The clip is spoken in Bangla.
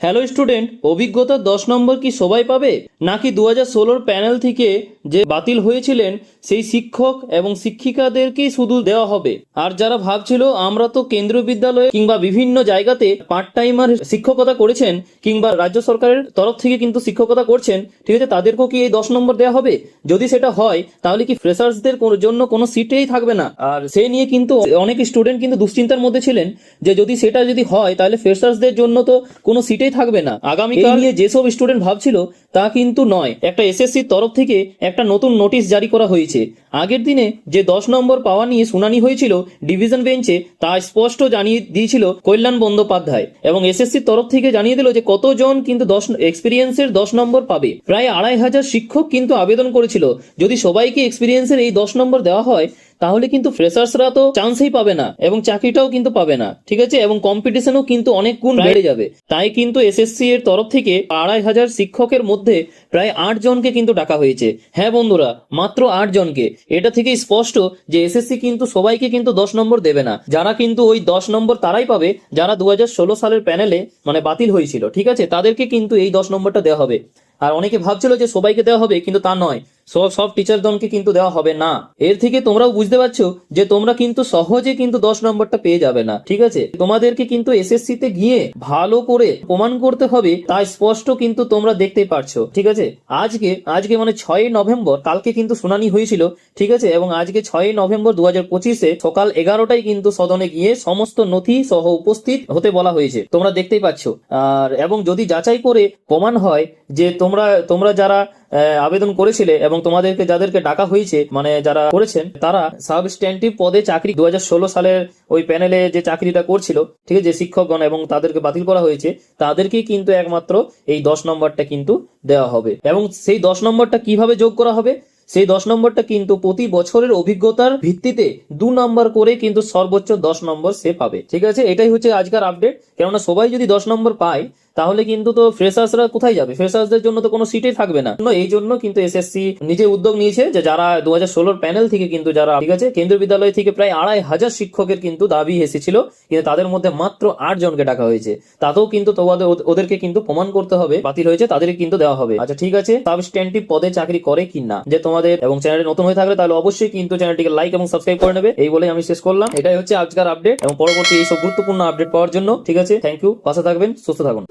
হ্যালো স্টুডেন্ট, অভিজ্ঞতা 10 নম্বর কি সবাই পাবে, নাকি 2016 প্যানেল থেকে যে বাতিল হয়েছিলেন সেই শিক্ষক এবং শিক্ষিকাদেরকেই শুধু দেওয়া হবে? আর যারা ভাবছিল আমরা তো কেন্দ্রীয় বিদ্যালয়ে কিংবা বিভিন্ন জায়গাতে পার্ট টাইমার শিক্ষকতা করেছেন কিংবা রাজ্য সরকারের তরফ থেকে কিন্তু শিক্ষকতা করছেন, ঠিক আছে, তাদেরকেও কি এই 10 নম্বর দেওয়া হবে? যদি সেটা হয় তাহলে কি ফ্রেশার্সদের জন্য কোনো সিটেই থাকবে না? আর সে নিয়ে কিন্তু অনেক স্টুডেন্ট কিন্তু দুশ্চিন্তার মধ্যে ছিলেন যে সেটা যদি হয় তাহলে ফ্রেশার্সদের জন্য তো কোনো সিটেই থাকবে না। আগামীকাল নিয়ে যেসব স্টুডেন্ট ভাবছিল তা কিন্তু নয়, একটা এসএসসির তরফ থেকে একটা নতুন নোটিশ জারি করা হয়েছে। আগের দিনে যে 10 নম্বর পাওয়া নিয়ে শুনানি হয়েছিল ডিভিশন বেঞ্চে, তা স্পষ্ট জানিয়ে দিয়েছিল কল্যাণ বন্দ্যোপাধ্যায়, এবং এসএসসির তরফ থেকে জানিয়ে দিল যে কতজন কিন্তু 10 এক্সপিরিয়েন্সের 10 নম্বর পাবে। প্রায় 2500 শিক্ষক কিন্তু আবেদন করেছিল। যদি সবাইকে এক্সপিরিয়েন্সের এই 10 নম্বর দেওয়া হয় তাহলে কিন্তু ফ্রেশার্সরা তো চান্সই পাবে না এবং চাকরিটাও কিন্তু পাবে না, ঠিক আছে, এবং কম্পিটিশনও কিন্তু অনেক গুণ বেড়ে যাবে। তাই কিন্তু এসএসসি এর তরফ থেকে 2500 শিক্ষকের মধ্যে প্রায় 8 জনকে কিন্তু ডাকা হয়েছে। হ্যাঁ বন্ধুরা, মাত্র 8 জনকে। এটা থেকে স্পষ্ট যে এসএসসি কিন্তু সবাইকে কিন্তু 10 নম্বর দেবে না। যারা কিন্তু ওই 10 নম্বর তারাই পাবে যারা 2016 সালের প্যানেলে বাতিল হয়েছিল, ঠিক আছে, তাদেরকে কিন্তু এই 10 নম্বরটা দেওয়া হবে। আর অনেকে ভাবছিল যে সবাইকে দেওয়া হবে, কিন্তু তা নয়, সব টিচারগণকে কিন্তু দেওয়া হবে না। এর থেকে তোমরাও বুঝতে পারছো যে তোমরা কিন্তু সহজে কিন্তু 10 নম্বরটা পেয়ে যাবে না, ঠিক আছে। তোমাদেরকে কিন্তু এসএসসি তে গিয়ে ভালো করে প্রমাণ করতে হবে, তাই স্পষ্ট কিন্তু তোমরা দেখতেই পারছো, ঠিক আছে। আজকে 6ই নভেম্বর, কালকে কিন্তু শুনানি হয়েছিল, ঠিক আছে, এবং আজকে 6ই নভেম্বর 2025 সকাল 11টায় কিন্তু সদনে গিয়ে সমস্ত নথি সহ উপস্থিত হতে বলা হয়েছে, তোমরা দেখতেই পাচ্ছ। আর এবং যদি যাচাই করে প্রমাণ হয় যে তোমরা যারা আবেদন করেছিলে এবং তোমাদেরকে যাদেরকে ডাকা হয়েছে, যারা করেছেন, তারা সাবস্ট্যান্টিভ পদে চাকরি 2016 সালের ওই প্যানেলে যে চাকরিটা করছিল, ঠিক আছে, যে শিক্ষকগণ, এবং তাদেরকে বাতিল করা হয়েছে, তাদেরকেই কিন্তু একমাত্র এই 10 নম্বরটা কিন্তু দেওয়া হবে। এবং সেই 10 নম্বরটা কিভাবে যোগ করা হবে? সেই 10 নম্বরটা কিন্তু প্রতি বছরের অভিজ্ঞতার ভিত্তিতে 2 নম্বর করে কিন্তু সর্বোচ্চ 10 নম্বর সে পাবে, ঠিক আছে। এটাই হচ্ছে আজকের আপডেট। কেননা সবাই যদি 10 নম্বর পায় তাহলে কিন্তু তো ফ্রেশার্সরা কোথায় যাবে? ফ্রেশার্সদের জন্য তো কোনো সিটই থাকবে না। এই জন্য কিন্তু এসএসসি নিজে উদ্যোগ নিয়েছে যে যারা 2016 প্যানেল থেকে কিন্তু যারা, ঠিক আছে, কেন্দ্রীয় বিদ্যালয় থেকে প্রায় 2500 শিক্ষকের কিন্তু দাবি এসেছিল, কিন্তু তাদের মধ্যে মাত্র 8 জনকে ডাকা হয়েছে। তাতেও কিন্তু ওদেরকে কিন্তু প্রমাণ করতে হবে বাতিল হয়েছে, তাদেরকে কিন্তু দেওয়া হবে। আচ্ছা, ঠিক আছে, সাবস্ট্যান্টিভ পদে চাকরি করে কিনা যে তোমাদের, এবং চ্যানেলে নতুন হয়ে থাকলে তাহলে অবশ্যই কিন্তু চ্যানেলটিকে লাইক এবং সাবস্ক্রাইব করে নেবে। এই বলে আমি শেষ করলাম। এটাই হচ্ছে আজকের আপডেট, এবং পরবর্তী এইসব গুরুত্বপূর্ণ আপডেট পাওয়ার জন্য, ঠিক আছে, থ্যাংক ইউ। পাশে থাকবেন, সুস্থ থাকুন।